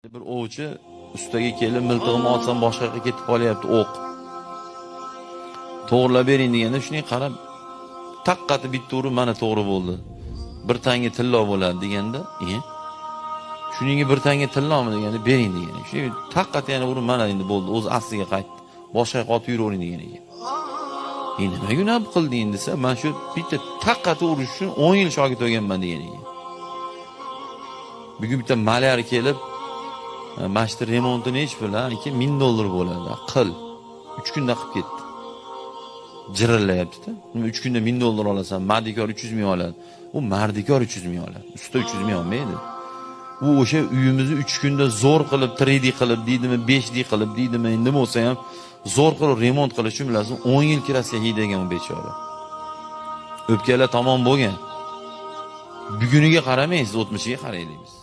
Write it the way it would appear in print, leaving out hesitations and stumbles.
Bir ovchi ustiga kelib miltig'imni olsam boshqa yoqqa ketib qolyapti o'q. To'g'rilab bering deganda shunday qarab taqqati bitta urib mana to'g'ri bo'ldi. Bir tanga tillo bo'ladi deganda, shuningga bir tanga tillomi deganda bering degan. Shunday taqqati yana urib mana endi bo'ldi, o'z asliga qaytdi. Boshqa yoqqa otib yuravering degan ekan. Nima gunoh qilding desa, men shu bitta taqqati urish uchun 10 yil shogird bo'lganman degan ekan. Bugun bitta malyar kelib mashina remontini hech bilan $1000 bo'ladi. Qil. 3 kunda qilib ketdi. Jirillayapti-da. 3 kunda $1000 olasan, mardikor 300 ming oladi. U mardikor 300 ming oladi. Usta 300 ming olmaydi. U o'sha uyimizni 3 kunda zo'r qilib 3D qilib deydimi, 5D qilib deydimi, nima bo'lsa ham zo'r qilib remont qilish uchun bilasan 10 yil kirasiga haydagan bechora. O'pkalar tamom bo'lgan. Buguniga qaramaysiz, o'tmishiga qaraylik biz.